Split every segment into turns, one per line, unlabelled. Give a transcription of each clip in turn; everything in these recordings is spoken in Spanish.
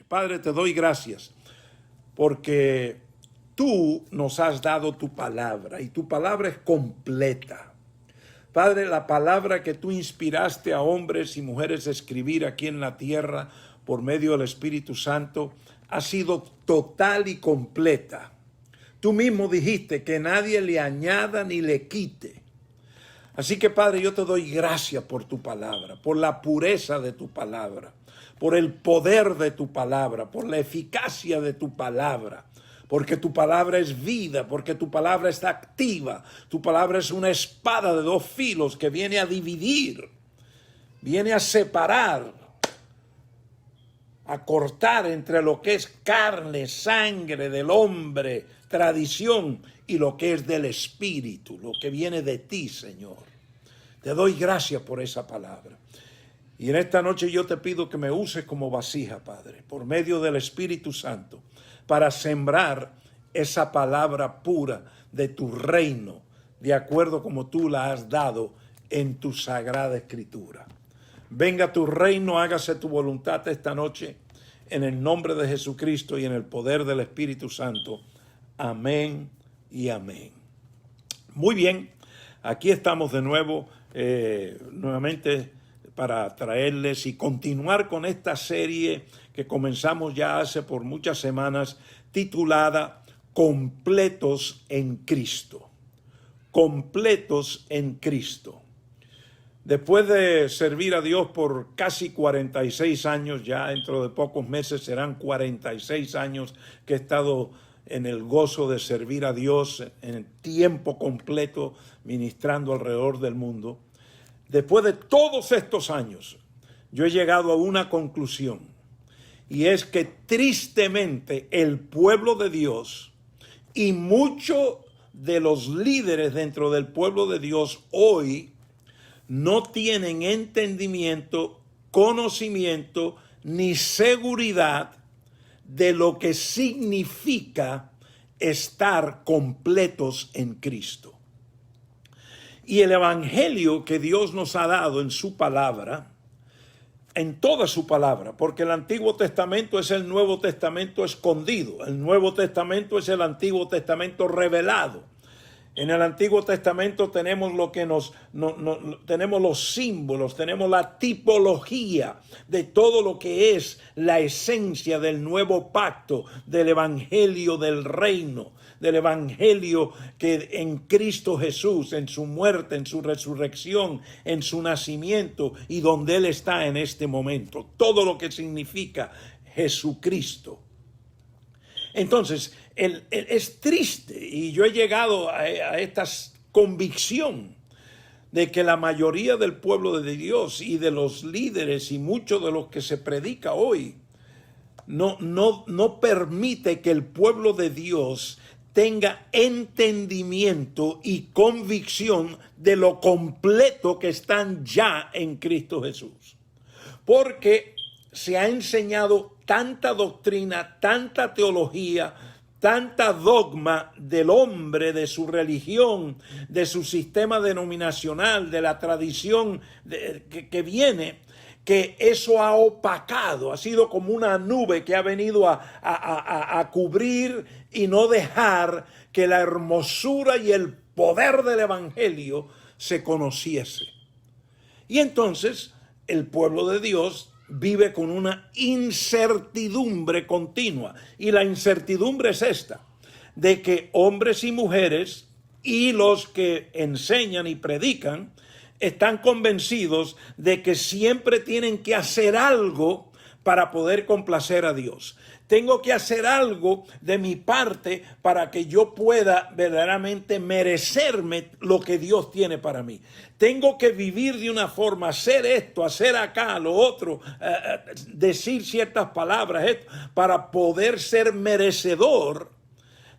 noche. Padre, te doy gracias porque tú nos has dado tu palabra y tu palabra es completa. Padre, la palabra que tú inspiraste a hombres y mujeres a escribir aquí en la tierra por medio del Espíritu Santo ha sido total y completa. Tú mismo dijiste que nadie le añada ni le quite. Así que, Padre, yo te doy gracias por tu palabra, por la pureza de tu palabra, por el poder de tu palabra, por la eficacia de tu palabra, porque tu palabra es vida, porque tu palabra está activa, tu palabra es una espada de dos filos que viene a dividir, viene a separar, a cortar entre lo que es carne, sangre del hombre, tradición, y lo que es del Espíritu, lo que viene de ti, Señor. Te doy gracias por esa palabra. Y en esta noche yo te pido que me uses como vasija, Padre, por medio del Espíritu Santo, para sembrar esa palabra pura de tu reino, de acuerdo como tú la has dado en tu sagrada Escritura. Venga tu reino, hágase tu voluntad esta noche, en el nombre de Jesucristo y en el poder del Espíritu Santo. Amén y amén. Muy bien, aquí estamos de nuevo, nuevamente para traerles y continuar con esta serie que comenzamos ya hace por muchas semanas, titulada Completos en Cristo. Completos en Cristo. Después de servir a Dios por casi 46 años, ya dentro de pocos meses serán 46 años que he estado en el gozo de servir a Dios en tiempo completo, ministrando alrededor del mundo. Después de todos estos años, yo he llegado a una conclusión, y es que tristemente el pueblo de Dios y muchos de los líderes dentro del pueblo de Dios hoy no tienen entendimiento, conocimiento ni seguridad de lo que significa estar completos en Cristo. Y el evangelio que Dios nos ha dado en su palabra, en toda su palabra, porque el Antiguo Testamento es el Nuevo Testamento escondido, el Nuevo Testamento es el Antiguo Testamento revelado. En el Antiguo Testamento tenemos lo que tenemos los símbolos, tenemos la tipología de todo lo que es la esencia del nuevo pacto, del evangelio del reino, del evangelio que en Cristo Jesús, en su muerte, en su resurrección, en su nacimiento y donde Él está en este momento. Todo lo que significa Jesucristo. Entonces, es triste, y yo he llegado a esta convicción de que la mayoría del pueblo de Dios y de los líderes y muchos de los que se predica hoy no permite que el pueblo de Dios tenga entendimiento y convicción de lo completo que están ya en Cristo Jesús. Porque se ha enseñado tanta doctrina, tanta teología, tanta dogma del hombre, de su religión, de su sistema denominacional, de la tradición que viene, que eso ha opacado, ha sido como una nube que ha venido a cubrir y no dejar que la hermosura y el poder del evangelio se conociese. Y entonces el pueblo de Dios vive con una incertidumbre continua. Y la incertidumbre es esta, de que hombres y mujeres y los que enseñan y predican están convencidos de que siempre tienen que hacer algo para poder complacer a Dios. Tengo que hacer algo de mi parte para que yo pueda verdaderamente merecerme lo que Dios tiene para mí. Tengo que vivir de una forma, hacer esto, hacer acá, lo otro, decir ciertas palabras, para poder ser merecedor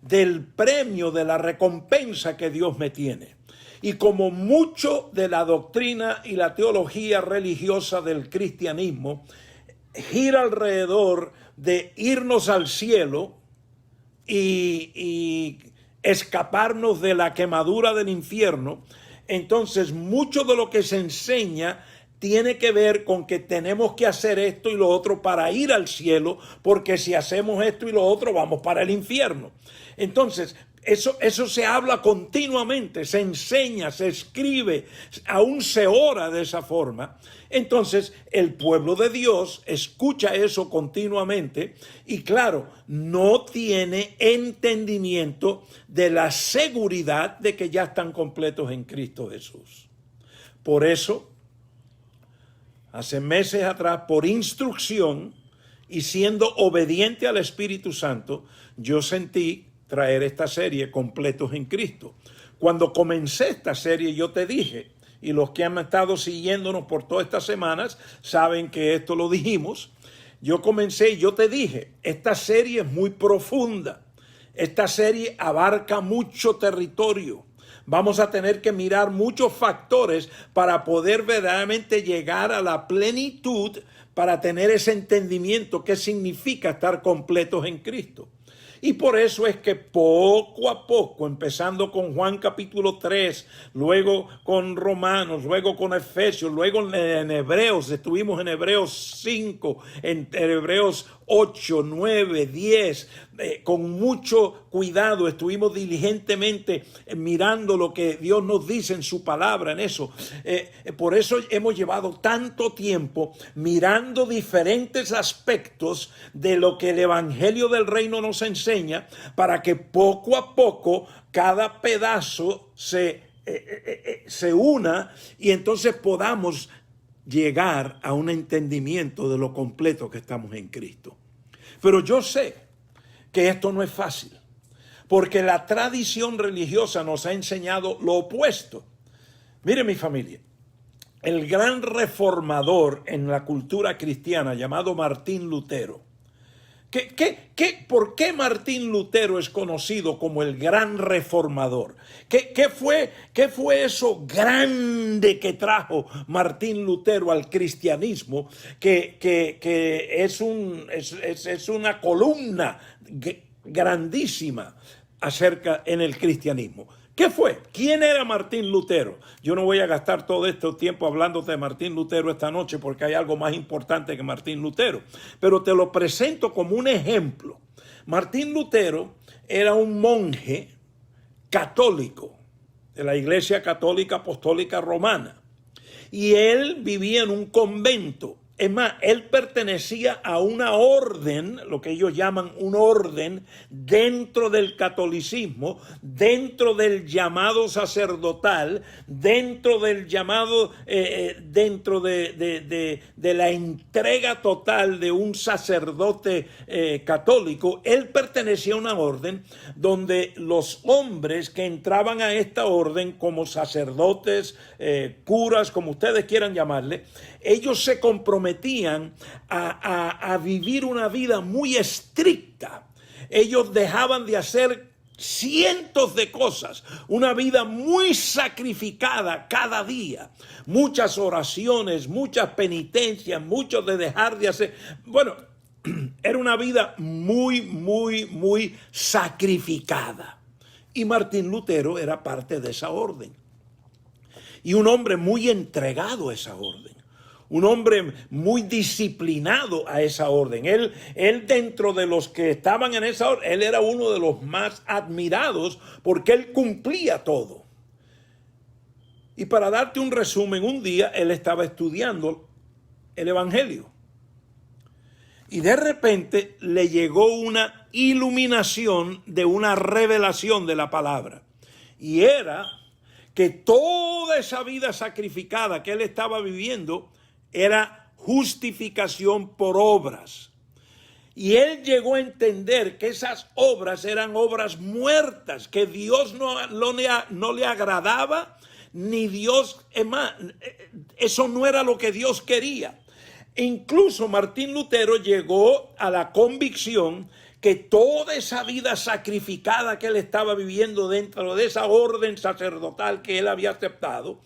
del premio, de la recompensa que Dios me tiene. Y como mucho de la doctrina y la teología religiosa del cristianismo gira alrededor de irnos al cielo y escaparnos de la quemadura del infierno, entonces mucho de lo que se enseña tiene que ver con que tenemos que hacer esto y lo otro para ir al cielo, porque si hacemos esto y lo otro vamos para el infierno. Entonces, eso se habla continuamente, se enseña, se escribe, aún se ora de esa forma. Entonces, el pueblo de Dios escucha eso continuamente y claro, no tiene entendimiento de la seguridad de que ya están completos en Cristo Jesús. Por eso, hace meses atrás, por instrucción y siendo obediente al Espíritu Santo, yo sentí traer esta serie Completos en Cristo. Cuando comencé esta serie yo te dije, y los que han estado siguiéndonos por todas estas semanas saben que esto lo dijimos, yo comencé y yo te dije, esta serie es muy profunda, esta serie abarca mucho territorio. Vamos a tener que mirar muchos factores para poder verdaderamente llegar a la plenitud, para tener ese entendimiento que significa estar completos en Cristo. Y por eso es que poco a poco, empezando con Juan capítulo 3, luego con Romanos, luego con Efesios, luego en Hebreos, estuvimos en Hebreos 5, en Hebreos 8, 9, 10, con mucho cuidado, estuvimos diligentemente mirando lo que Dios nos dice en su palabra, en eso. Por eso hemos llevado tanto tiempo mirando diferentes aspectos de lo que el Evangelio del Reino nos enseña, para que poco a poco cada pedazo se una y entonces podamos llegar a un entendimiento de lo completo que estamos en Cristo. Pero yo sé que esto no es fácil, porque la tradición religiosa nos ha enseñado lo opuesto. Mire, mi familia, el gran reformador en la cultura cristiana llamado Martín Lutero. ¿Por qué Martín Lutero es conocido como el gran reformador? ¿Qué fue eso grande que trajo Martín Lutero al cristianismo? Que es una columna grandísima en el cristianismo. ¿Qué fue? ¿Quién era Martín Lutero? Yo no voy a gastar todo este tiempo hablándote de Martín Lutero esta noche porque hay algo más importante que Martín Lutero. Pero te lo presento como un ejemplo. Martín Lutero era un monje católico de la Iglesia Católica Apostólica Romana. Y él vivía en un convento. Es más, él pertenecía a una orden, lo que ellos llaman un orden, dentro del catolicismo, dentro del llamado sacerdotal, dentro del llamado, dentro de la entrega total de un sacerdote católico. Él pertenecía a una orden donde los hombres que entraban a esta orden como sacerdotes, curas, como ustedes quieran llamarle, ellos se comprometían a vivir una vida muy estricta. Ellos dejaban de hacer cientos de cosas, una vida muy sacrificada cada día, muchas oraciones, muchas penitencias, mucho de dejar de hacer. Bueno, era una vida muy sacrificada. Y Martín Lutero era parte de esa orden. Y un hombre muy entregado a esa orden. Un hombre muy disciplinado a esa orden. Él dentro de los que estaban en esa orden, él era uno de los más admirados porque él cumplía todo. Y para darte un resumen, un día él estaba estudiando el Evangelio. Y de repente le llegó una iluminación de una revelación de la palabra. Y era que toda esa vida sacrificada que él estaba viviendo era justificación por obras. Y él llegó a entender que esas obras eran obras muertas, que Dios no le agradaba, ni Dios, es más, eso no era lo que Dios quería. Incluso Martín Lutero llegó a la convicción que toda esa vida sacrificada que él estaba viviendo dentro de esa orden sacerdotal que él había aceptado,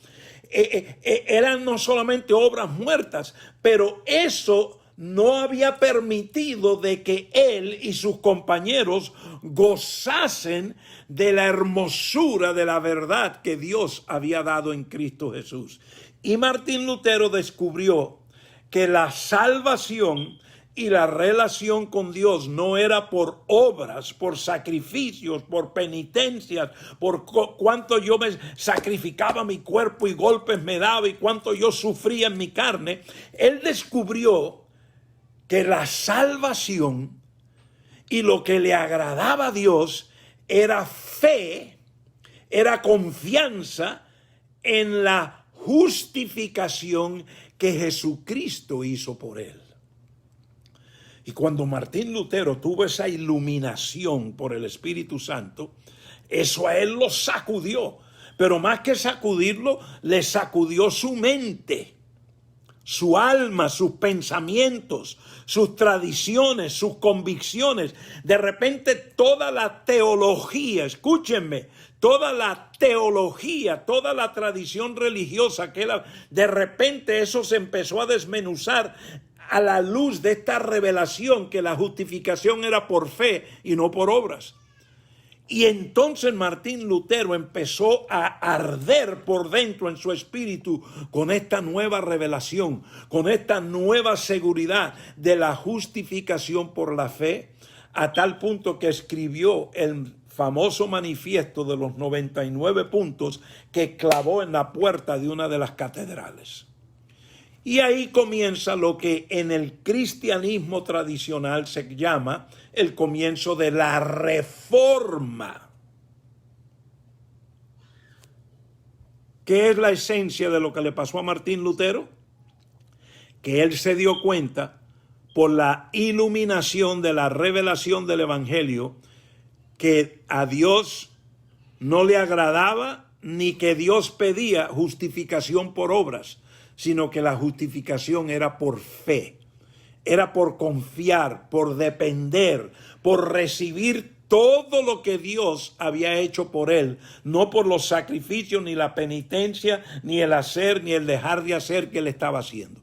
eran no solamente obras muertas, pero eso no había permitido de que él y sus compañeros gozasen de la hermosura de la verdad que Dios había dado en Cristo Jesús. Y Martín Lutero descubrió que la salvación y la relación con Dios no era por obras, por sacrificios, por penitencias, por cuánto yo me sacrificaba mi cuerpo y golpes me daba y cuánto yo sufría en mi carne. Él descubrió que la salvación y lo que le agradaba a Dios era fe, era confianza en la justificación que Jesucristo hizo por él. Y cuando Martín Lutero tuvo esa iluminación por el Espíritu Santo, eso a él lo sacudió. Pero más que sacudirlo, le sacudió su mente, su alma, sus pensamientos, sus tradiciones, sus convicciones. De repente toda la teología, escúchenme, toda la teología, toda la tradición religiosa, de repente eso se empezó a desmenuzar a la luz de esta revelación que la justificación era por fe y no por obras. Y entonces Martín Lutero empezó a arder por dentro en su espíritu con esta nueva revelación, con esta nueva seguridad de la justificación por la fe, a tal punto que escribió el famoso manifiesto de los 99 puntos que clavó en la puerta de una de las catedrales. Y ahí comienza lo que en el cristianismo tradicional se llama el comienzo de la reforma. ¿Qué es la esencia de lo que le pasó a Martín Lutero? Que él se dio cuenta por la iluminación de la revelación del Evangelio que a Dios no le agradaba ni que Dios pedía justificación por obras, sino que la justificación era por fe, era por confiar, por depender, por recibir todo lo que Dios había hecho por él, no por los sacrificios, ni la penitencia, ni el hacer, ni el dejar de hacer que él estaba haciendo.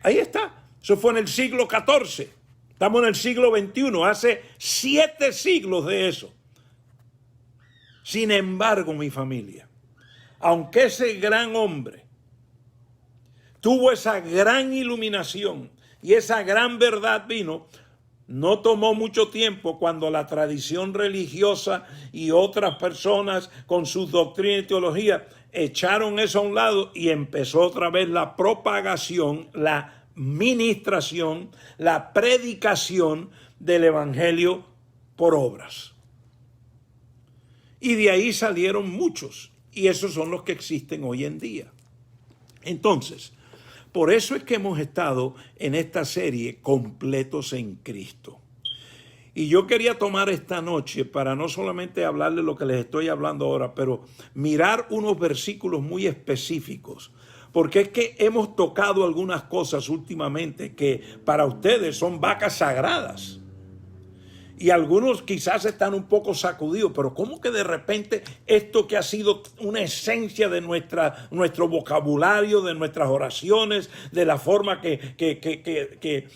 Ahí está, eso fue en el siglo XIV, estamos en el siglo XXI, hace 7 siglos de eso. Sin embargo, mi familia, aunque ese gran hombre tuvo esa gran iluminación y esa gran verdad vino, no tomó mucho tiempo cuando la tradición religiosa y otras personas con sus doctrinas y teología echaron eso a un lado y empezó otra vez la propagación, la ministración, la predicación del evangelio por obras. Y de ahí salieron muchos, y esos son los que existen hoy en día. Entonces, por eso es que hemos estado en esta serie completos en Cristo. Y yo quería tomar esta noche para no solamente hablar de lo que les estoy hablando ahora, pero mirar unos versículos muy específicos. Porque es que hemos tocado algunas cosas últimamente que para ustedes son vacas sagradas. Y algunos quizás están un poco sacudidos, pero ¿cómo que de repente esto que ha sido una esencia de nuestro vocabulario, de nuestras oraciones, de la forma que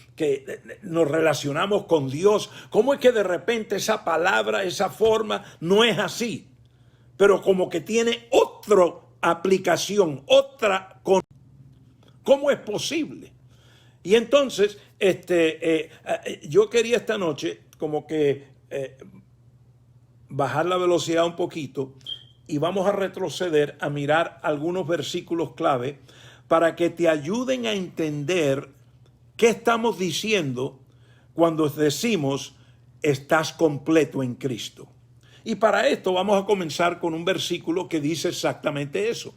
nos relacionamos con Dios, cómo es que de repente esa palabra, esa forma no es así? Pero como que tiene otra aplicación, ¿cómo es posible? Y entonces, yo quería esta noche como que bajar la velocidad un poquito y vamos a retroceder a mirar algunos versículos clave para que te ayuden a entender qué estamos diciendo cuando decimos estás completo en Cristo. Y para esto vamos a comenzar con un versículo que dice exactamente eso.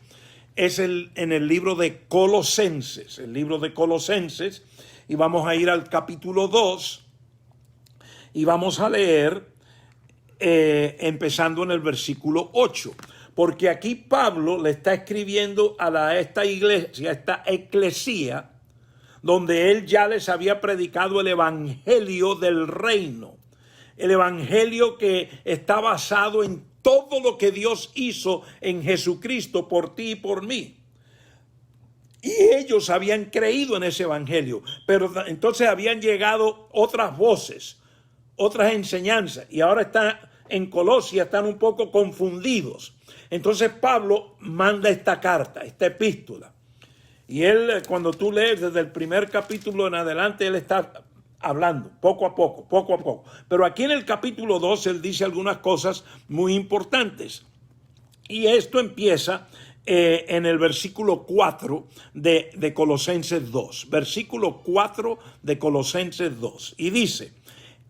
Es en el libro de Colosenses, y vamos a ir al capítulo 2 y vamos a leer empezando en el versículo 8, porque aquí Pablo le está escribiendo a esta iglesia, a esta eclesía, donde él ya les había predicado el evangelio del reino, el evangelio que está basado en todo lo que Dios hizo en Jesucristo por ti y por mí. Y ellos habían creído en ese evangelio, pero entonces habían llegado otras voces, otras enseñanzas, y ahora están en Colosia, están un poco confundidos. Entonces Pablo manda esta carta, esta epístola. Y él, cuando tú lees desde el primer capítulo en adelante, él está hablando poco a poco, poco a poco. Pero aquí en el capítulo 2 él dice algunas cosas muy importantes. Y esto empieza en el versículo 4 de Colosenses 2. Versículo 4 de Colosenses 2. Y dice: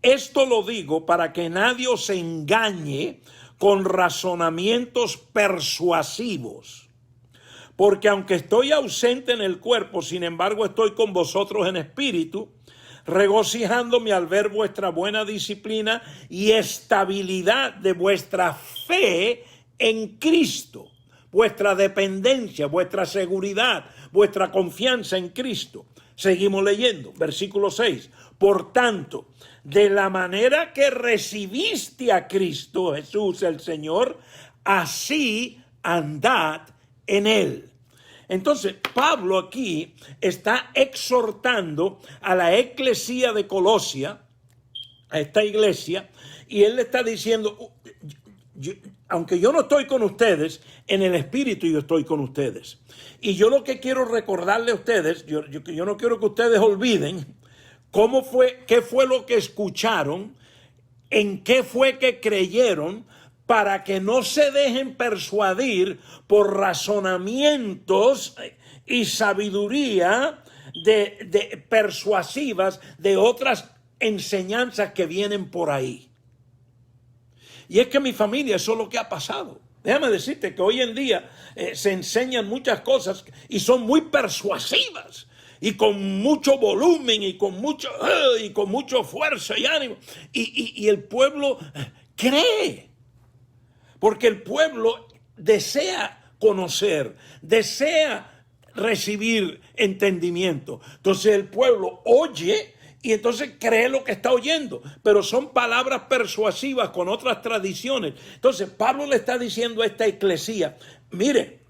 esto lo digo para que nadie os engañe con razonamientos persuasivos. Porque aunque estoy ausente en el cuerpo, sin embargo estoy con vosotros en espíritu, regocijándome al ver vuestra buena disciplina y estabilidad de vuestra fe en Cristo, vuestra dependencia, vuestra seguridad, vuestra confianza en Cristo. Seguimos leyendo, versículo 6. Por tanto, de la manera que recibiste a Cristo Jesús el Señor, así andad en él. Entonces, Pablo aquí está exhortando a la eclesía de Colosia, a esta iglesia, y él le está diciendo, aunque yo no estoy con ustedes, en el espíritu yo estoy con ustedes. Y yo lo que quiero recordarle a ustedes, yo no quiero que ustedes olviden qué fue lo que escucharon, en qué fue que creyeron, para que no se dejen persuadir por razonamientos y sabiduría de persuasivas de otras enseñanzas que vienen por ahí. Y es que mi familia, eso es lo que ha pasado. Déjame decirte que hoy en día se enseñan muchas cosas y son muy persuasivas y con mucho volumen y con mucho fuerza y ánimo. Y el pueblo cree. Porque el pueblo desea conocer, desea recibir entendimiento. Entonces el pueblo oye y entonces cree lo que está oyendo. Pero son palabras persuasivas con otras tradiciones. Entonces Pablo le está diciendo a esta eclesía, mire,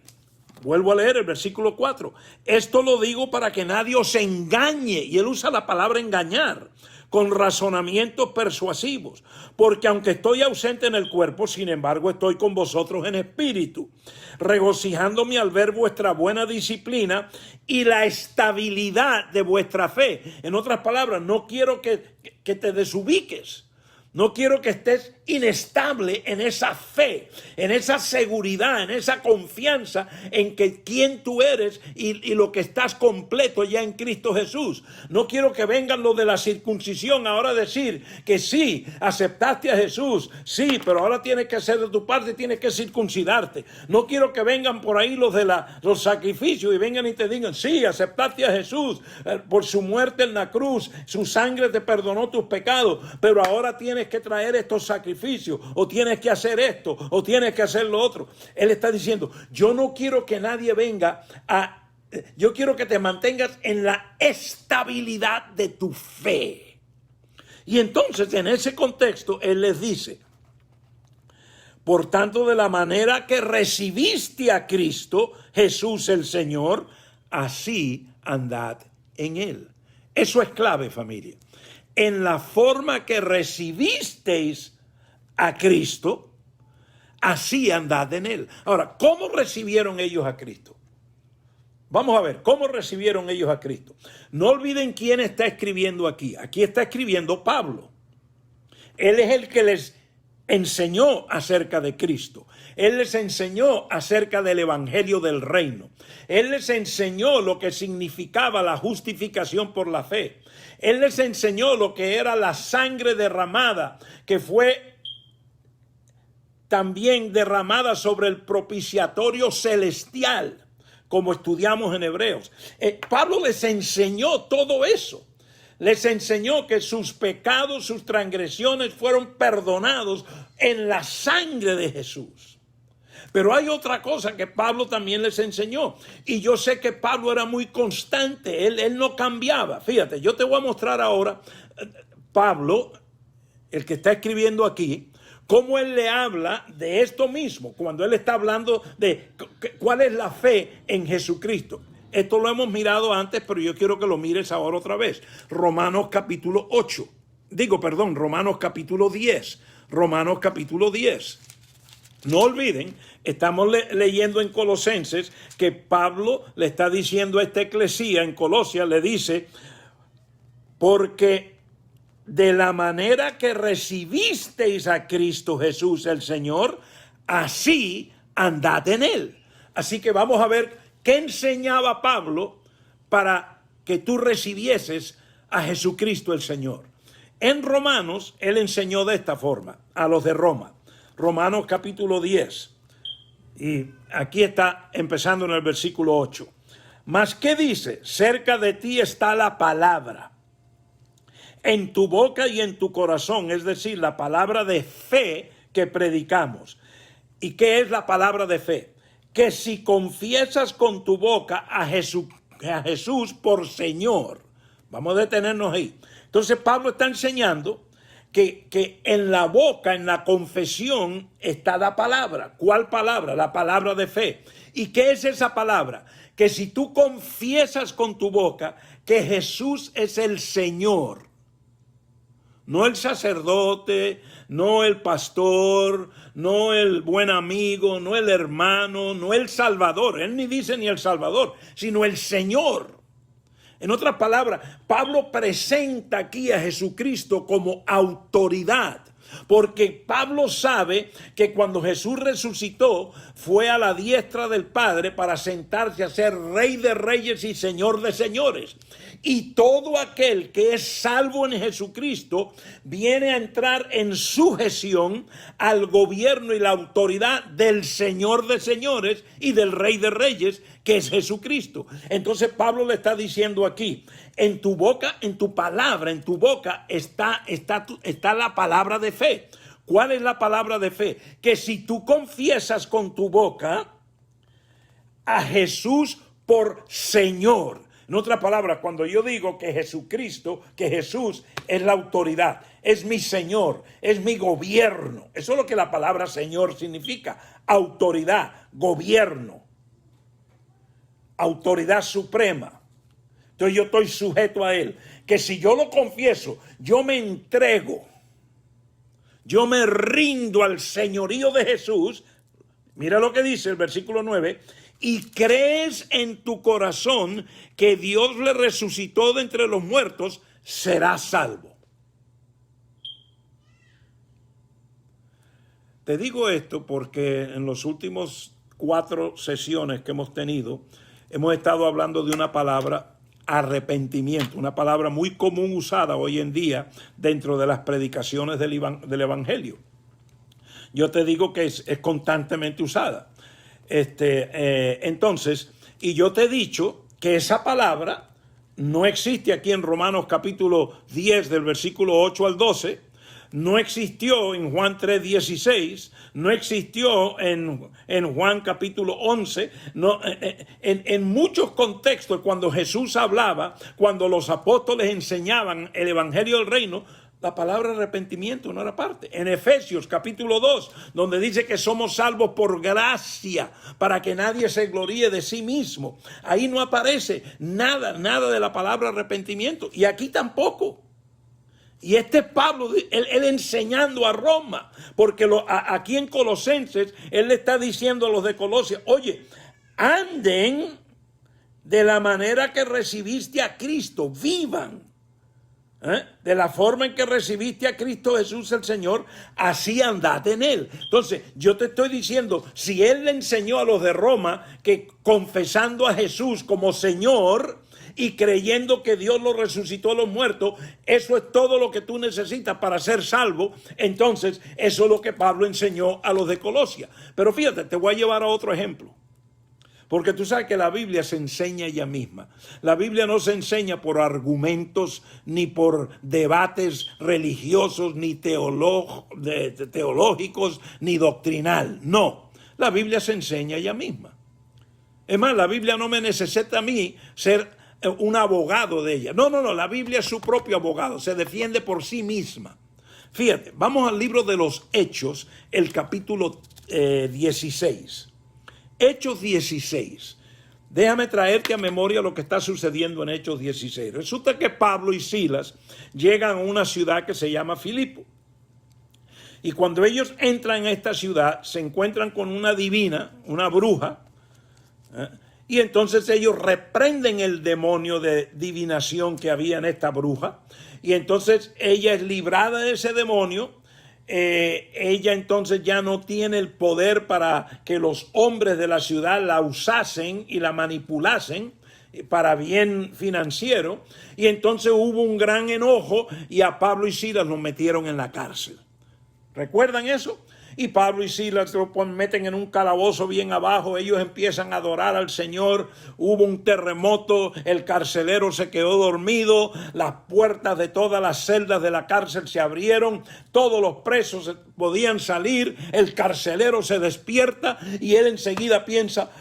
vuelvo a leer el versículo 4. Esto lo digo para que nadie os engañe. Y él usa la palabra engañar, con razonamientos persuasivos, porque aunque estoy ausente en el cuerpo, sin embargo estoy con vosotros en espíritu, regocijándome al ver vuestra buena disciplina y la estabilidad de vuestra fe. En otras palabras, no quiero que te desubiques. No quiero que estés inestable en esa fe, en esa seguridad, en esa confianza en que quién tú eres y lo que estás completo ya en Cristo Jesús. No quiero que vengan los de la circuncisión ahora a decir que sí, aceptaste a Jesús, sí, pero ahora tienes que hacer de tu parte, tienes que circuncidarte. No quiero que vengan por ahí los de los sacrificios y vengan y te digan, sí, aceptaste a Jesús por su muerte en la cruz, su sangre te perdonó tus pecados, pero ahora tienes que traer estos sacrificios, o tienes que hacer esto, o tienes que hacer lo otro. Él está diciendo, yo no quiero que nadie venga yo quiero que te mantengas en la estabilidad de tu fe. Y entonces en ese contexto él les dice, por tanto, de la manera que recibiste a Cristo Jesús el Señor, así andad en él. Eso es clave, familia. En la forma que recibisteis a Cristo, así andad en él. Ahora, ¿cómo recibieron ellos a Cristo? Vamos a ver, ¿cómo recibieron ellos a Cristo? No olviden quién está escribiendo aquí. Aquí está escribiendo Pablo. Él es el que les enseñó acerca de Cristo. Él les enseñó acerca del evangelio del reino. Él les enseñó lo que significaba la justificación por la fe. Él les enseñó lo que era la sangre derramada, que fue también derramada sobre el propiciatorio celestial, como estudiamos en Hebreos. Pablo les enseñó todo eso. Les enseñó que sus pecados, sus transgresiones fueron perdonados en la sangre de Jesús. Pero hay otra cosa que Pablo también les enseñó. Y yo sé que Pablo era muy constante. Él no cambiaba. Fíjate, yo te voy a mostrar ahora, Pablo, el que está escribiendo aquí, cómo él le habla de esto mismo. Cuando él está hablando de cuál es la fe en Jesucristo. Esto lo hemos mirado antes, pero yo quiero que lo mires ahora otra vez. Romanos capítulo 10. Romanos capítulo 10. No olviden, estamos leyendo en Colosenses que Pablo le está diciendo a esta eclesía en Colosia, le dice, porque de la manera que recibisteis a Cristo Jesús el Señor, así andad en él. Así que vamos a ver qué enseñaba Pablo para que tú recibieses a Jesucristo el Señor. En Romanos, él enseñó de esta forma a los de Roma. Romanos capítulo 10. Y aquí está empezando en el versículo 8. Mas, ¿qué dice? Cerca de ti está la palabra, en tu boca y en tu corazón, es decir, la palabra de fe que predicamos. ¿Y qué es la palabra de fe? Que si confiesas con tu boca a Jesús por Señor. Vamos a detenernos ahí. Entonces Pablo está enseñando que en la boca, en la confesión, está la palabra. ¿Cuál palabra? La palabra de fe. ¿Y qué es esa palabra? Que si tú confiesas con tu boca que Jesús es el Señor, no el sacerdote, no el pastor, no el buen amigo, no el hermano, no el Salvador. Él ni dice ni el Salvador, sino el Señor. En otras palabras, Pablo presenta aquí a Jesucristo como autoridad, porque Pablo sabe que cuando Jesús resucitó, fue a la diestra del Padre para sentarse a ser Rey de Reyes y Señor de Señores. Y todo aquel que es salvo en Jesucristo viene a entrar en sujeción al gobierno y la autoridad del Señor de Señores y del Rey de Reyes, que es Jesucristo. Entonces Pablo le está diciendo aquí, en tu boca, en tu palabra, en tu boca está la palabra de fe. ¿Cuál es la palabra de fe? Que si tú confiesas con tu boca a Jesús por Señor. En otras palabras, cuando yo digo que Jesucristo, que Jesús es la autoridad, es mi Señor, es mi gobierno. Eso es lo que la palabra Señor significa. Autoridad, gobierno, autoridad suprema. Entonces yo estoy sujeto a Él. Que si yo lo confieso, yo me entrego, yo me rindo al señorío de Jesús. Mira lo que dice el versículo 9. Y crees en tu corazón que Dios le resucitó de entre los muertos, serás salvo. Te digo esto porque en los últimos 4 sesiones que hemos tenido, hemos estado hablando de una palabra, arrepentimiento, una palabra muy común usada hoy en día dentro de las predicaciones del Evangelio. Yo te digo que es constantemente usada. Entonces, y yo te he dicho que esa palabra no existe aquí en Romanos capítulo 10 del versículo 8 al 12, no existió en Juan 3:16, no existió en Juan capítulo 11, no, en muchos contextos cuando Jesús hablaba, cuando los apóstoles enseñaban el evangelio del reino, la palabra arrepentimiento no era parte. En Efesios capítulo 2, donde dice que somos salvos por gracia, para que nadie se gloríe de sí mismo. Ahí no aparece nada de la palabra arrepentimiento. Y aquí tampoco. Y este es Pablo, él enseñando a Roma, porque aquí en Colosenses, él le está diciendo a los de Colosia, oye, anden de la manera que recibiste a Cristo, vivan. De la forma en que recibiste a Cristo Jesús el Señor, así andad en Él. Entonces, yo te estoy diciendo, si Él le enseñó a los de Roma que confesando a Jesús como Señor y creyendo que Dios lo resucitó a los muertos, eso es todo lo que tú necesitas para ser salvo, entonces eso es lo que Pablo enseñó a los de Colosia. Pero fíjate, te voy a llevar a otro ejemplo. Porque tú sabes que la Biblia se enseña ella misma. La Biblia no se enseña por argumentos, ni por debates religiosos, ni teológicos, ni doctrinal. No, la Biblia se enseña ella misma. Es más, la Biblia no me necesita a mí ser un abogado de ella. No, la Biblia es su propio abogado, se defiende por sí misma. Fíjate, vamos al libro de los Hechos, el capítulo 16. Hechos 16. Déjame traerte a memoria lo que está sucediendo en Hechos 16. Resulta que Pablo y Silas llegan a una ciudad que se llama Filipo. Y cuando ellos entran a esta ciudad, se encuentran con una divina, una bruja, y entonces ellos reprenden el demonio de divinación que había en esta bruja, y entonces ella es librada de ese demonio. Ella entonces ya no tiene el poder para que los hombres de la ciudad la usasen y la manipulasen para bien financiero, y entonces hubo un gran enojo y a Pablo y Silas los metieron en la cárcel. ¿Recuerdan eso? Y Pablo y Silas lo meten en un calabozo bien abajo. Ellos empiezan a adorar al Señor. Hubo un terremoto, el carcelero se quedó dormido, las puertas de todas las celdas de la cárcel se abrieron, todos los presos podían salir, el carcelero se despierta y él enseguida piensa: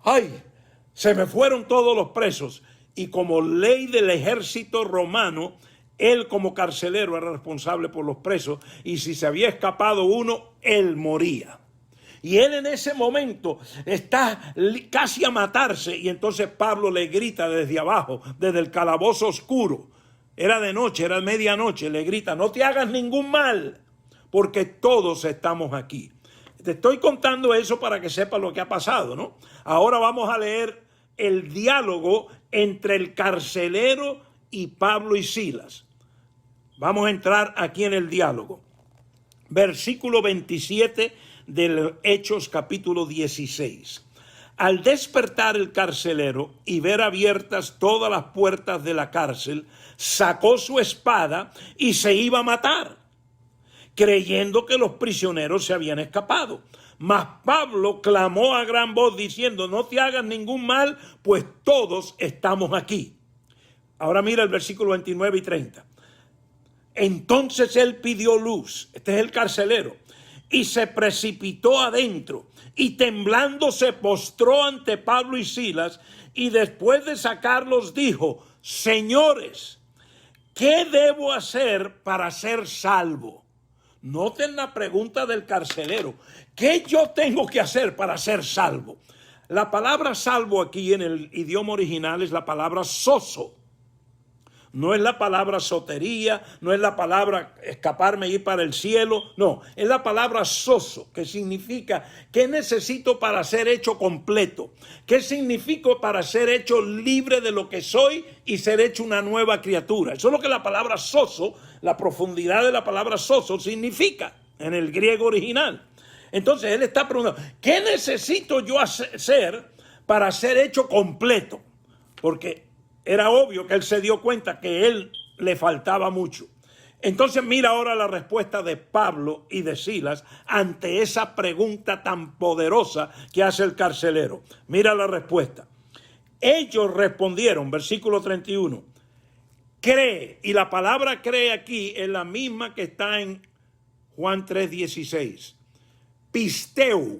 ¡ay! Se me fueron todos los presos. Y como ley del ejército romano, él como carcelero era responsable por los presos, y si se había escapado uno, él moría. Y él en ese momento está casi a matarse, y entonces Pablo le grita desde abajo, desde el calabozo oscuro. Era de noche, era medianoche, le grita: no te hagas ningún mal, porque todos estamos aquí. Te estoy contando eso para que sepas lo que ha pasado, ¿no? Ahora vamos a leer el diálogo entre el carcelero y Pablo y Silas. Vamos a entrar aquí en el diálogo. Versículo 27 del Hechos capítulo 16. Al despertar el carcelero y ver abiertas todas las puertas de la cárcel, sacó su espada y se iba a matar, creyendo que los prisioneros se habían escapado. Mas Pablo clamó a gran voz diciendo: no te hagas ningún mal, pues todos estamos aquí. Ahora mira el versículo 29 y 30. Entonces él pidió luz, este es el carcelero, y se precipitó adentro, y temblando se postró ante Pablo y Silas, y después de sacarlos dijo: señores, ¿qué debo hacer para ser salvo? Noten la pregunta del carcelero: ¿qué yo tengo que hacer para ser salvo? La palabra salvo aquí en el idioma original es la palabra sozo. No es la palabra sotería, no es la palabra escaparme y ir para el cielo, no, es la palabra sozo, que significa ¿qué necesito para ser hecho completo? ¿Qué significa para ser hecho libre de lo que soy y ser hecho una nueva criatura? Eso es lo que la palabra sozo, la profundidad de la palabra sozo significa en el griego original. Entonces él está preguntando: ¿qué necesito yo hacer para ser hecho completo? Porque era obvio que él se dio cuenta que él le faltaba mucho. Entonces mira ahora la respuesta de Pablo y de Silas ante esa pregunta tan poderosa que hace el carcelero. Mira la respuesta. Ellos respondieron, versículo 31, cree, y la palabra cree aquí es la misma que está en Juan 3:16. Pisteu,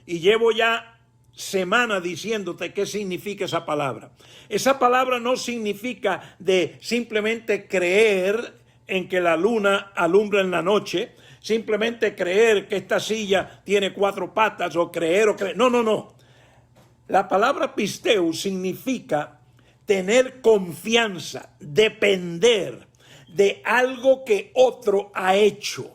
y llevo ya semana diciéndote qué significa esa palabra. Esa palabra no significa de simplemente creer en que la luna alumbra en la noche, simplemente creer que esta silla tiene 4 patas, o creer. No. La palabra pisteu significa tener confianza, depender de algo que otro ha hecho.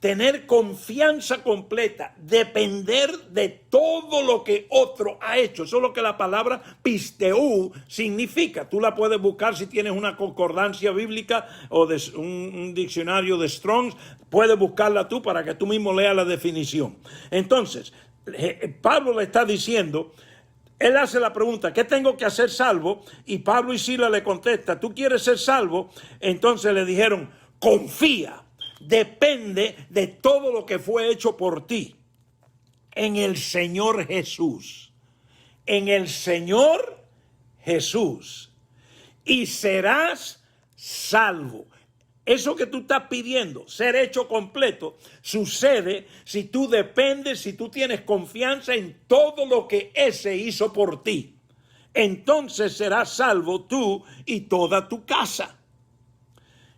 Tener confianza completa, depender de todo lo que otro ha hecho. Eso es lo que la palabra pisteu significa. Tú la puedes buscar si tienes una concordancia bíblica o de un diccionario de Strong's. Puedes buscarla tú para que tú mismo leas la definición. Entonces, Pablo le está diciendo, él hace la pregunta: ¿qué tengo que hacer salvo? Y Pablo y Silas le contesta: ¿tú quieres ser salvo? Entonces le dijeron: confía. Depende de todo lo que fue hecho por ti en el Señor Jesús. En el Señor Jesús. Y serás salvo. Eso que tú estás pidiendo, ser hecho completo, sucede si tú dependes, si tú tienes confianza en todo lo que ese hizo por ti. Entonces serás salvo tú y toda tu casa.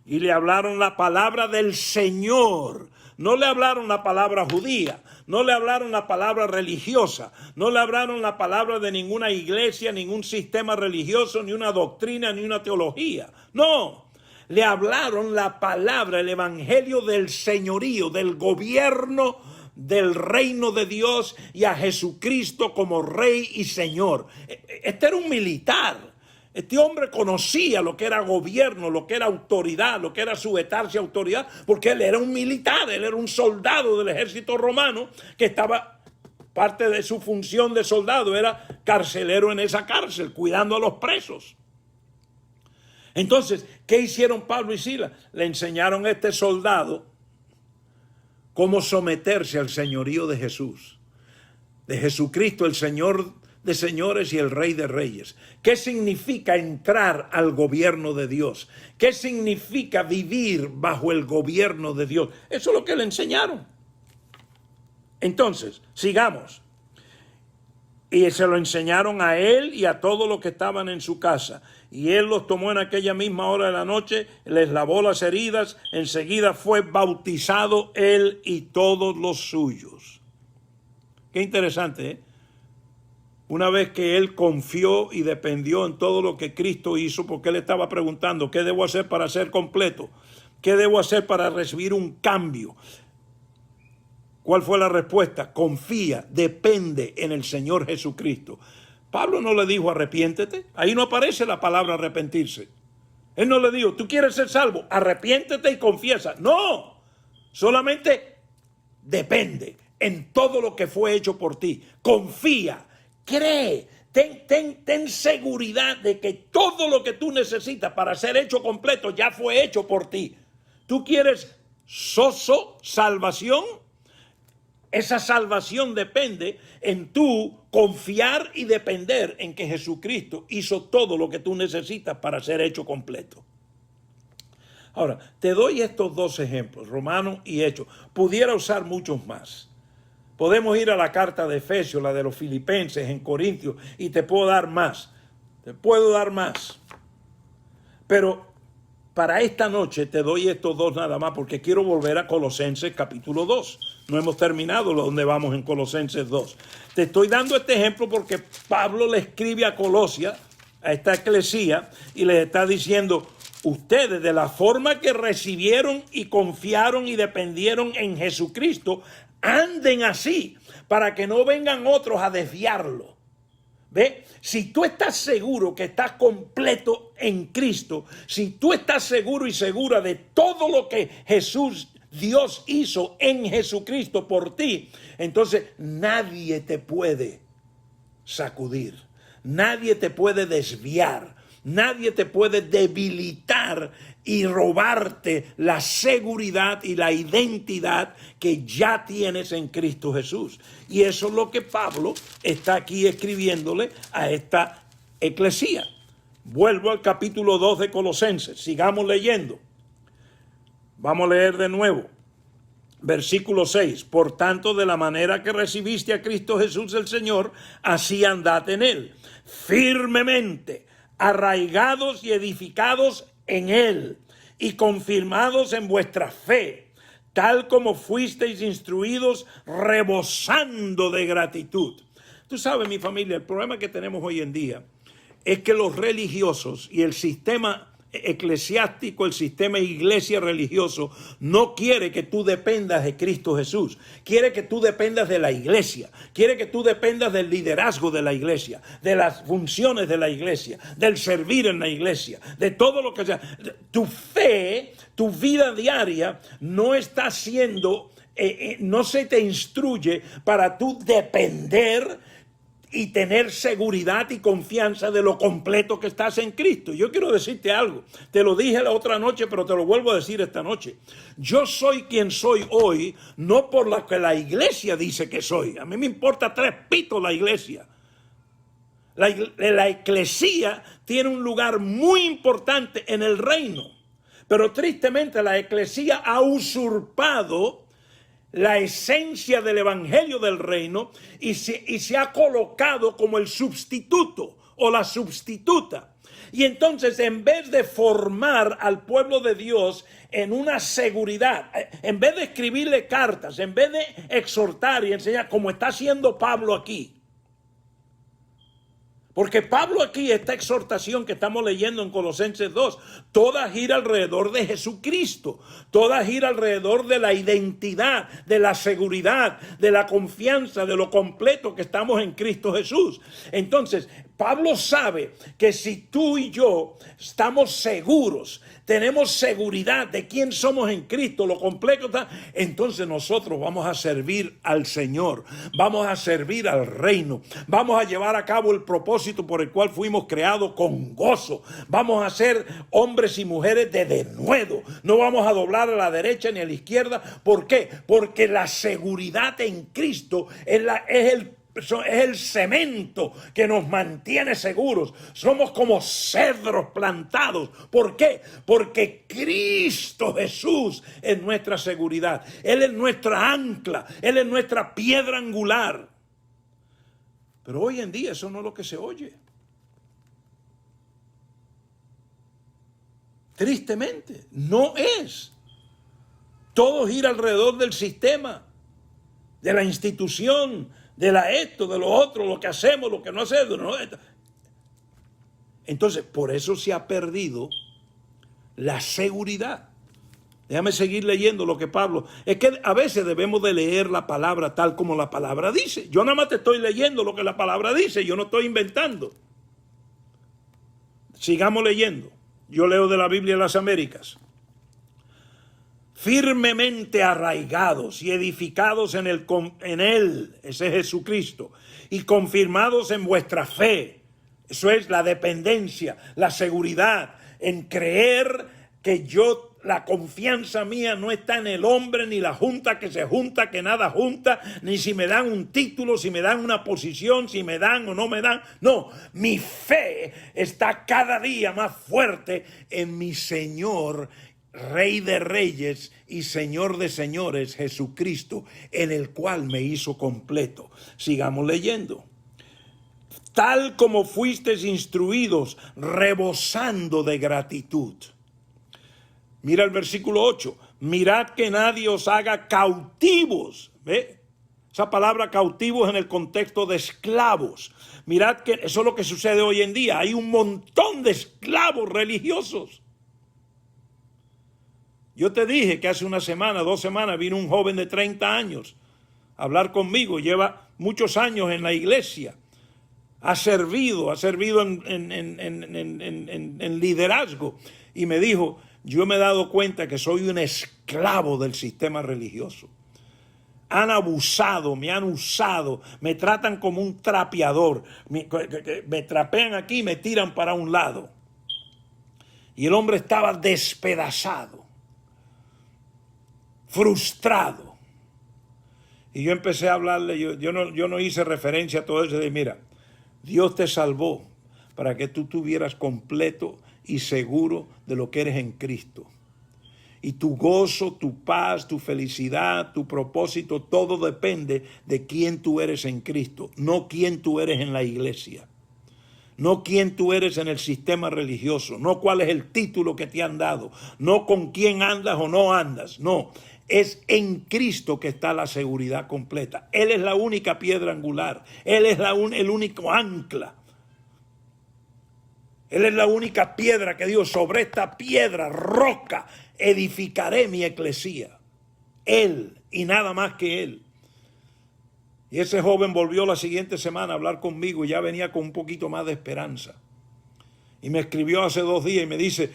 Y le hablaron la palabra del Señor no le hablaron la palabra judía, no le hablaron la palabra religiosa, no le hablaron la palabra de ninguna iglesia, ningún sistema religioso, ni una doctrina, ni una teología. No, le hablaron la palabra, el evangelio del señorío, del gobierno del reino de Dios y a Jesucristo como Rey y Señor. Este era un militar. Este hombre conocía lo que era gobierno, lo que era autoridad, lo que era sujetarse a autoridad, porque él era un militar, él era un soldado del ejército romano que estaba, parte de su función de soldado era carcelero en esa cárcel, cuidando a los presos. Entonces, ¿qué hicieron Pablo y Silas? Le enseñaron a este soldado cómo someterse al señorío de Jesús, de Jesucristo, el Señor de señores y el Rey de reyes. ¿Qué significa entrar al gobierno de Dios? ¿Qué significa vivir bajo el gobierno de Dios? Eso es lo que le enseñaron. Entonces, sigamos. Y se lo enseñaron a él y a todos los que estaban en su casa. Y él los tomó en aquella misma hora de la noche, les lavó las heridas, enseguida fue bautizado él y todos los suyos. Qué interesante, ¿eh? Una vez que él confió y dependió en todo lo que Cristo hizo, porque él estaba preguntando, ¿qué debo hacer para ser completo? ¿Qué debo hacer para recibir un cambio? ¿Cuál fue la respuesta? Confía, depende en el Señor Jesucristo. Pablo no le dijo arrepiéntete. Ahí no aparece la palabra arrepentirse. Él no le dijo, tú quieres ser salvo, arrepiéntete y confiesa. No, solamente depende en todo lo que fue hecho por ti. Confía. Cree, ten seguridad de que todo lo que tú necesitas para ser hecho completo ya fue hecho por ti. ¿Tú quieres salvación? Esa salvación depende en tú confiar y depender en que Jesucristo hizo todo lo que tú necesitas para ser hecho completo. Ahora, te doy estos dos ejemplos, Romanos y Hechos. Pudiera usar muchos más. Podemos ir a la carta de Efesios, la de los Filipenses, en Corintios, y te puedo dar más. Te puedo dar más. Pero para esta noche te doy estos dos nada más, porque quiero volver a Colosenses capítulo 2. No hemos terminado donde vamos en Colosenses 2. Te estoy dando este ejemplo porque Pablo le escribe a Colosia, a esta eclesía, y les está diciendo, ustedes de la forma que recibieron y confiaron y dependieron en Jesucristo, anden así para que no vengan otros a desviarlo. ¿Ve? Si tú estás seguro que estás completo en Cristo, si tú estás seguro y segura de todo lo que Dios hizo en Jesucristo por ti, entonces nadie te puede sacudir, nadie te puede desviar, nadie te puede debilitar y robarte la seguridad y la identidad que ya tienes en Cristo Jesús. Y eso es lo que Pablo está aquí escribiéndole a esta eclesía. Vuelvo al capítulo 2 de Colosenses. Sigamos leyendo. Vamos a leer de nuevo. Versículo 6. Por tanto, de la manera que recibiste a Cristo Jesús el Señor, así andad en él, firmemente, arraigados y edificados en él, y confirmados en vuestra fe, tal como fuisteis instruidos, rebosando de gratitud. Tú sabes, mi familia, el problema que tenemos hoy en día es que los religiosos y el sistema eclesiástico, el sistema iglesia religioso, no quiere que tú dependas de Cristo Jesús. Quiere que tú dependas de la iglesia. Quiere que tú dependas del liderazgo de la iglesia, de las funciones de la iglesia, del servir en la iglesia, de todo lo que sea. Tu fe, tu vida diaria no está siendo, no se te instruye para tú depender y tener seguridad y confianza de lo completo que estás en Cristo. Yo quiero decirte algo. Te lo dije la otra noche, pero te lo vuelvo a decir esta noche. Yo soy quien soy hoy, no por lo que la iglesia dice que soy. A mí me importa tres pitos la iglesia. La eclesía tiene un lugar muy importante en el reino. Pero tristemente la eclesía ha usurpado la esencia del evangelio del reino y se ha colocado como el sustituto o la sustituta. Y entonces, en vez de formar al pueblo de Dios en una seguridad, en vez de escribirle cartas, en vez de exhortar y enseñar, como está haciendo Pablo aquí, porque Pablo aquí, esta exhortación que estamos leyendo en Colosenses 2, toda gira alrededor de Jesucristo, toda gira alrededor de la identidad, de la seguridad, de la confianza, de lo completo que estamos en Cristo Jesús. Entonces, Pablo sabe que si tú y yo estamos seguros, tenemos seguridad de quién somos en Cristo, lo completo está, entonces nosotros vamos a servir al Señor, vamos a servir al reino, vamos a llevar a cabo el propósito por el cual fuimos creados con gozo, vamos a ser hombres y mujeres de denuedo, no vamos a doblar a la derecha ni a la izquierda. ¿Por qué? Porque la seguridad en Cristo es el cemento que nos mantiene seguros. Somos como cedros plantados. ¿Por qué? Porque Cristo Jesús es nuestra seguridad. Él es nuestra ancla. Él es nuestra piedra angular. Pero hoy en día eso no es lo que se oye. Tristemente, no es. Todo gira alrededor del sistema, de la institución, de esto, de lo otro, lo que hacemos, lo que no hacemos. ¿No? Entonces, por eso se ha perdido la seguridad. Déjame seguir leyendo lo que Pablo... Es que a veces debemos de leer la palabra tal como la palabra dice. Yo nada más te estoy leyendo lo que la palabra dice, yo no estoy inventando. Sigamos leyendo. Yo leo de la Biblia de las Américas. Firmemente arraigados y edificados en él, ese es Jesucristo, y confirmados en vuestra fe. Eso es la dependencia, la seguridad, en creer que la confianza mía no está en el hombre, ni la junta que se junta, que nada junta, ni si me dan un título, si me dan una posición, si me dan o no me dan. No, mi fe está cada día más fuerte en mi Señor, Rey de Reyes y Señor de Señores, Jesucristo, en el cual me hizo completo. Sigamos leyendo. Tal como fuisteis instruidos, rebosando de gratitud. Mira el versículo 8. Mirad que nadie os haga cautivos. ¿Ve? Esa palabra cautivos en el contexto de esclavos. Mirad que eso es lo que sucede hoy en día. Hay un montón de esclavos religiosos. Yo te dije que hace 2 semanas, vino un joven de 30 años a hablar conmigo. Lleva muchos años en la iglesia. Ha servido en liderazgo. Y me dijo, yo me he dado cuenta que soy un esclavo del sistema religioso. Han abusado, me han usado, me tratan como un trapeador. Me trapean aquí y me tiran para un lado. Y el hombre estaba despedazado, frustrado. Y yo empecé a hablarle, yo no hice referencia a todo eso. De mira, Dios te salvó para que tú estuvieras completo y seguro de lo que eres en Cristo. Y tu gozo, tu paz, tu felicidad, tu propósito, todo depende de quién tú eres en Cristo, no quién tú eres en la iglesia. No quién tú eres en el sistema religioso, no cuál es el título que te han dado, no con quién andas o no andas, no. Es en Cristo que está la seguridad completa. Él es la única piedra angular, Él es el único ancla. Él es la única piedra que dijo, sobre esta piedra, roca, edificaré mi eclesía. Él y nada más que Él. Y ese joven volvió la siguiente semana a hablar conmigo y ya venía con un poquito más de esperanza. Y me escribió hace 2 días y me dice,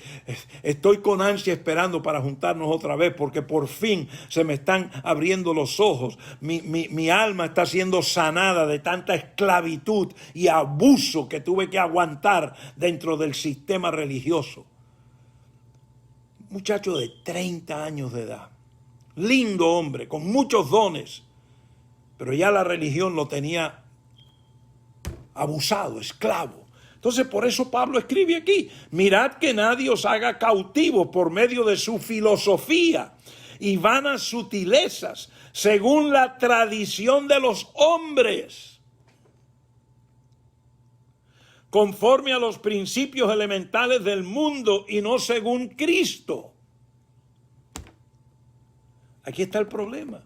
estoy con ansia esperando para juntarnos otra vez porque por fin se me están abriendo los ojos. Mi alma está siendo sanada de tanta esclavitud y abuso que tuve que aguantar dentro del sistema religioso. Muchacho de 30 años de edad, lindo hombre, con muchos dones, pero ya la religión lo tenía abusado, esclavo. Entonces, por eso Pablo escribe aquí, mirad que nadie os haga cautivos por medio de su filosofía y vanas sutilezas, según la tradición de los hombres, conforme a los principios elementales del mundo y no según Cristo. Aquí está el problema.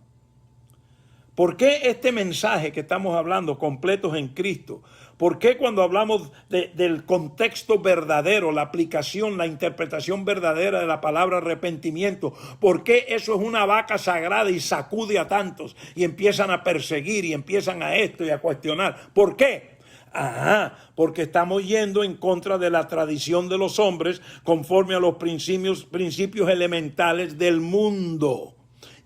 ¿Por qué este mensaje que estamos hablando, completos en Cristo? ¿Por qué cuando hablamos del contexto verdadero, la aplicación, la interpretación verdadera de la palabra arrepentimiento, por qué eso es una vaca sagrada y sacude a tantos y empiezan a perseguir y empiezan a esto y a cuestionar? ¿Por qué? Porque estamos yendo en contra de la tradición de los hombres conforme a los principios elementales del mundo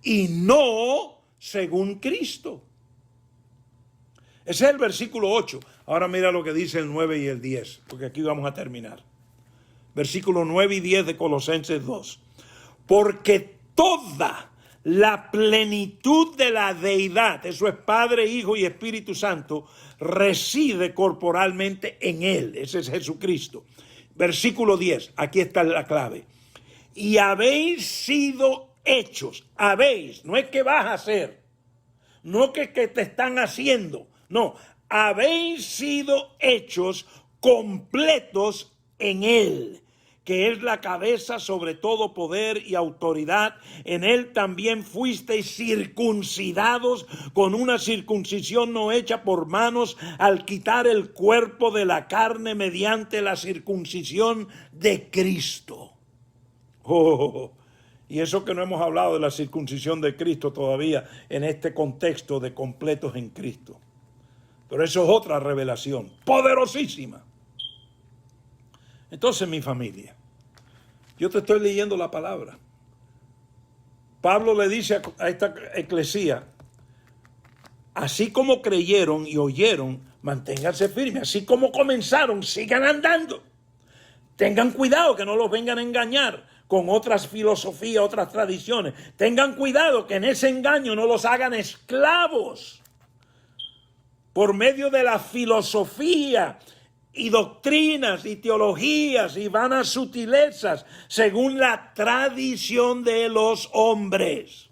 y no según Cristo. Ese es el versículo 8. Ahora mira lo que dice el 9 y el 10, porque aquí vamos a terminar. Versículo 9 y 10 de Colosenses 2. Porque toda la plenitud de la deidad, eso es Padre, Hijo y Espíritu Santo, reside corporalmente en Él. Ese es Jesucristo. Versículo 10, aquí está la clave. Y habéis sido hechos, no es que vas a hacer, no que te están haciendo, no, habéis sido hechos completos en Él, que es la cabeza sobre todo poder y autoridad. En Él también fuisteis circuncidados con una circuncisión no hecha por manos, al quitar el cuerpo de la carne mediante la circuncisión de Cristo. Y eso que no hemos hablado de la circuncisión de Cristo todavía en este contexto de completos en Cristo. Pero eso es otra revelación poderosísima. Entonces, mi familia, yo te estoy leyendo la palabra. Pablo le dice a esta eclesía, así como creyeron y oyeron, manténganse firmes. Así como comenzaron, sigan andando. Tengan cuidado que no los vengan a engañar con otras filosofías, otras tradiciones. Tengan cuidado que en ese engaño no los hagan esclavos por medio de la filosofía y doctrinas y teologías y vanas sutilezas según la tradición de los hombres.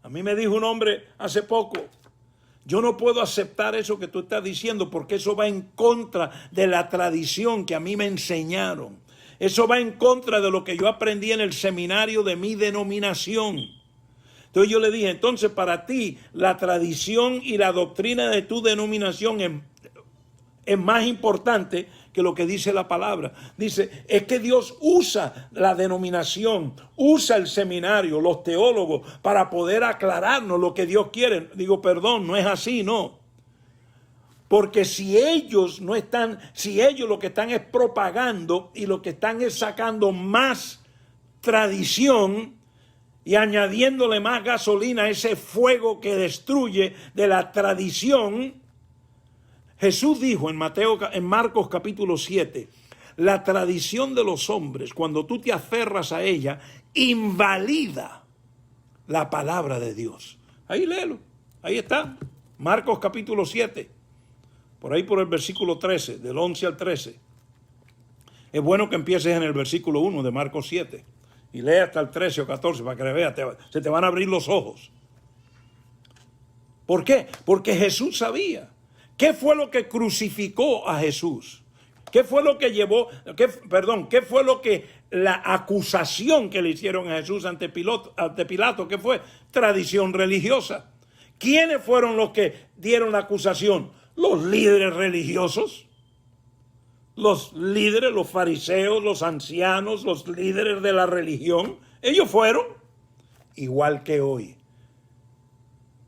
A mí me dijo un hombre hace poco, yo no puedo aceptar eso que tú estás diciendo porque eso va en contra de la tradición que a mí me enseñaron. Eso va en contra de lo que yo aprendí en el seminario de mi denominación. Entonces yo le dije, entonces para ti la tradición y la doctrina de tu denominación es más importante que lo que dice la palabra. Dice, es que Dios usa la denominación, usa el seminario, los teólogos, para poder aclararnos lo que Dios quiere. Digo, perdón, no es así, no. Porque si ellos lo que están es propagando y lo que están es sacando más tradición y añadiéndole más gasolina a ese fuego que destruye de la tradición. Jesús dijo en Marcos capítulo 7, la tradición de los hombres, cuando tú te aferras a ella, invalida la palabra de Dios. Ahí léelo, ahí está, Marcos capítulo 7. Por ahí por el versículo 13, del 11 al 13. Es bueno que empieces en el versículo 1 de Marcos 7 y lea hasta el 13 o 14 para que veas, se te van a abrir los ojos. ¿Por qué? Porque Jesús sabía. ¿Qué fue lo que crucificó a Jesús? ¿Qué fue lo que qué fue lo que la acusación que le hicieron a Jesús ante Pilato? ¿Qué fue? Tradición religiosa. ¿Quiénes fueron los que dieron la acusación? Los líderes religiosos, los líderes, los fariseos, los ancianos, los líderes de la religión. Ellos fueron igual que hoy.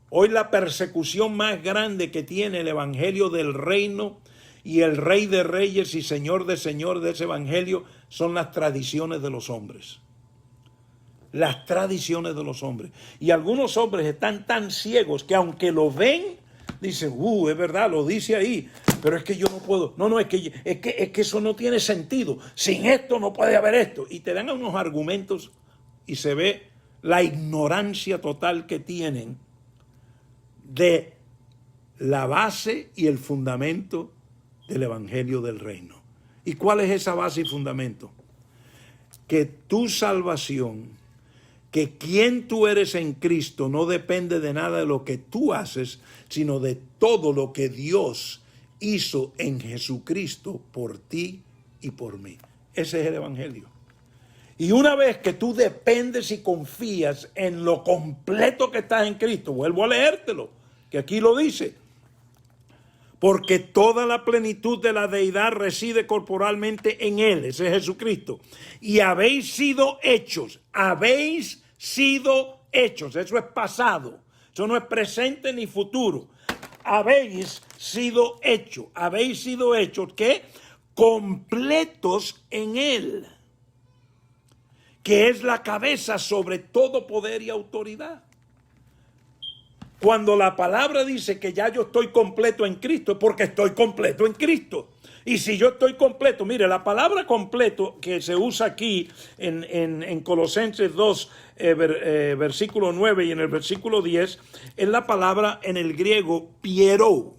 Hoy la persecución más grande que tiene el evangelio del reino y el rey de reyes y señor de ese evangelio son las tradiciones de los hombres. Las tradiciones de los hombres. Y algunos hombres están tan ciegos que aunque lo ven, dicen, es verdad, lo dice ahí, pero es que yo no puedo. No, es que eso no tiene sentido. Sin esto no puede haber esto. Y te dan unos argumentos y se ve la ignorancia total que tienen de la base y el fundamento del evangelio del reino. ¿Y cuál es esa base y fundamento? Que tu salvación, que quien tú eres en Cristo no depende de nada de lo que tú haces, sino de todo lo que Dios hizo en Jesucristo por ti y por mí. Ese es el Evangelio. Y una vez que tú dependes y confías en lo completo que estás en Cristo, vuelvo a leértelo, que aquí lo dice, porque toda la plenitud de la deidad reside corporalmente en Él, ese es Jesucristo, y habéis sido hechos, eso es pasado, eso no es presente ni futuro, habéis sido hechos, ¿qué? Completos en Él, que es la cabeza sobre todo poder y autoridad. Cuando la palabra dice que ya yo estoy completo en Cristo, es porque estoy completo en Cristo. Y si yo estoy completo, mire, la palabra completo que se usa aquí en Colosenses 2, versículo 9 y en el versículo 10, es la palabra en el griego piero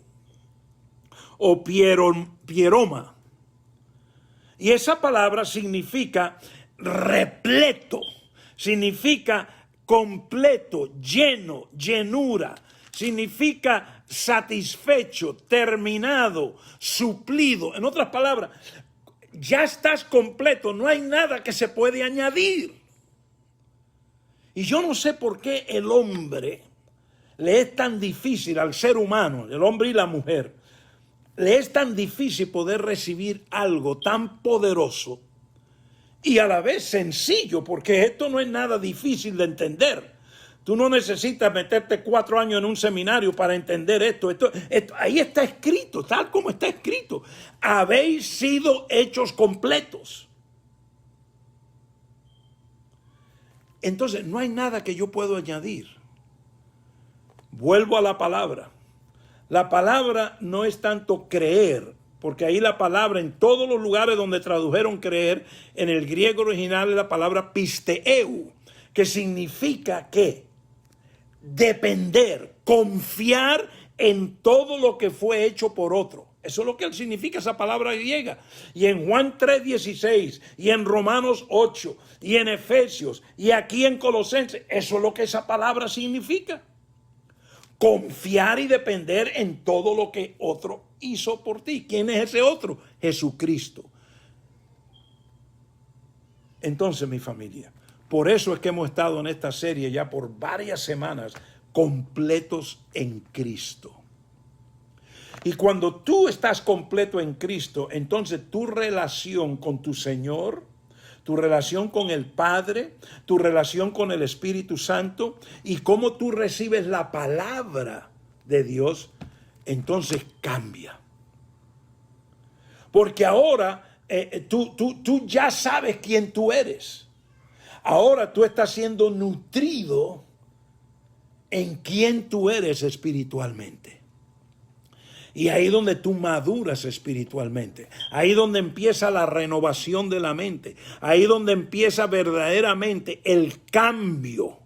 o pieroma. Y esa palabra significa repleto, significa completo, lleno, llenura, significa satisfecho, terminado, suplido. En otras palabras, ya estás completo, no hay nada que se puede añadir. Y yo no sé por qué el hombre le es tan difícil al ser humano, el hombre y la mujer, le es tan difícil poder recibir algo tan poderoso y a la vez sencillo, porque esto no es nada difícil de entender. Tú no necesitas meterte 4 años en un seminario para entender esto. Ahí está escrito, tal como está escrito. Habéis sido hechos completos. Entonces, no hay nada que yo pueda añadir. Vuelvo a la palabra. La palabra no es tanto creer, porque ahí la palabra, en todos los lugares donde tradujeron creer, en el griego original es la palabra pisteu, que significa ¿qué? Depender, confiar en todo lo que fue hecho por otro. Eso es lo que significa esa palabra griega. Y en Juan 3:16, y en Romanos 8, y en Efesios, y aquí en Colosenses, eso es lo que esa palabra significa. Confiar y depender en todo lo que otro hizo por ti. ¿Quién es ese otro? Jesucristo. Entonces, mi familia, por eso es que hemos estado en esta serie ya por varias semanas, completos en Cristo. Y cuando tú estás completo en Cristo, entonces tu relación con tu Señor, tu relación con el Padre, tu relación con el Espíritu Santo y cómo tú recibes la palabra de Dios, entonces cambia. Porque ahora tú ya sabes quién tú eres. Ahora tú estás siendo nutrido en quién tú eres espiritualmente. Y ahí donde tú maduras espiritualmente, ahí donde empieza la renovación de la mente, ahí donde empieza verdaderamente el cambio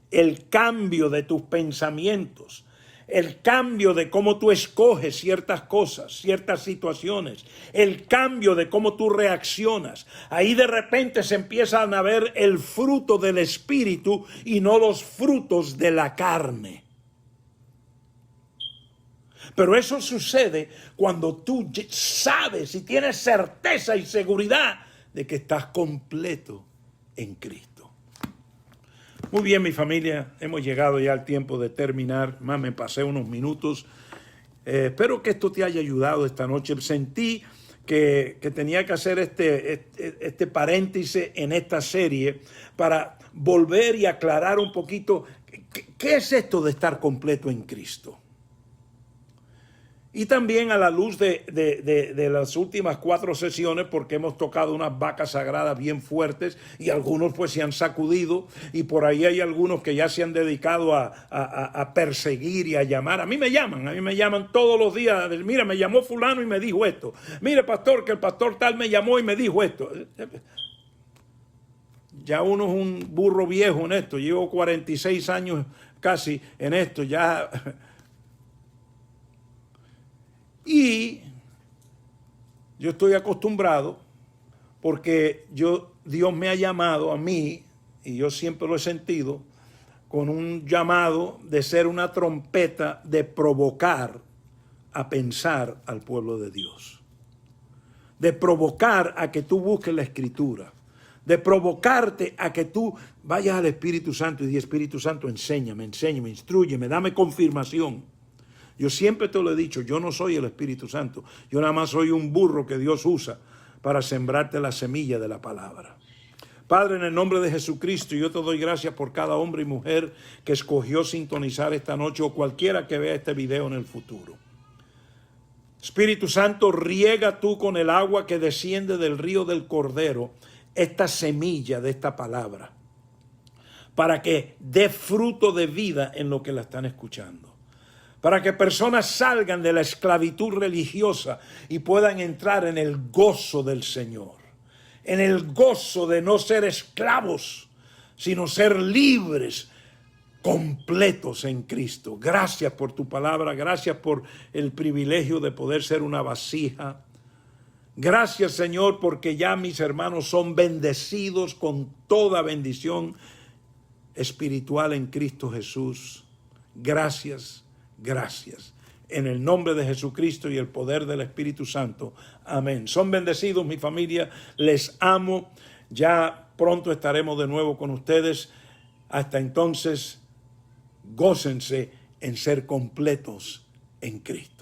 de tus pensamientos, el cambio de cómo tú escoges ciertas cosas, ciertas situaciones, el cambio de cómo tú reaccionas. Ahí de repente se empiezan a ver el fruto del Espíritu y no los frutos de la carne. Pero eso sucede cuando tú sabes y tienes certeza y seguridad de que estás completo en Cristo. Muy bien, mi familia, hemos llegado ya al tiempo de terminar. Más me pasé unos minutos. Espero que esto te haya ayudado esta noche. Sentí que tenía que hacer este paréntesis en esta serie para volver y aclarar un poquito qué es esto de estar completo en Cristo. Y también a la luz de las últimas 4 sesiones, porque hemos tocado unas vacas sagradas bien fuertes y algunos pues se han sacudido y por ahí hay algunos que ya se han dedicado a perseguir y a llamar. A mí me llaman todos los días. Mira, me llamó fulano y me dijo esto. Mire, pastor, que el pastor tal me llamó y me dijo esto. Ya uno es un burro viejo en esto. Llevo 46 años casi en esto. Ya... Y yo estoy acostumbrado porque Dios me ha llamado a mí y yo siempre lo he sentido, con un llamado de ser una trompeta de provocar a pensar al pueblo de Dios, de provocar a que tú busques la Escritura, de provocarte a que tú vayas al Espíritu Santo y digas: Espíritu Santo, enséñame, instrúyeme, dame confirmación. Yo siempre te lo he dicho, yo no soy el Espíritu Santo, yo nada más soy un burro que Dios usa para sembrarte la semilla de la palabra. Padre, en el nombre de Jesucristo, yo te doy gracias por cada hombre y mujer que escogió sintonizar esta noche, o cualquiera que vea este video en el futuro. Espíritu Santo, riega tú con el agua que desciende del río del Cordero esta semilla de esta palabra, para que dé fruto de vida en lo que la están escuchando, para que personas salgan de la esclavitud religiosa y puedan entrar en el gozo del Señor, en el gozo de no ser esclavos, sino ser libres, completos en Cristo. Gracias por tu palabra, gracias por el privilegio de poder ser una vasija. Gracias, Señor, porque ya mis hermanos son bendecidos con toda bendición espiritual en Cristo Jesús. Gracias, gracias. En el nombre de Jesucristo y el poder del Espíritu Santo. Amén. Son bendecidos, mi familia. Les amo. Ya pronto estaremos de nuevo con ustedes. Hasta entonces, gócense en ser completos en Cristo.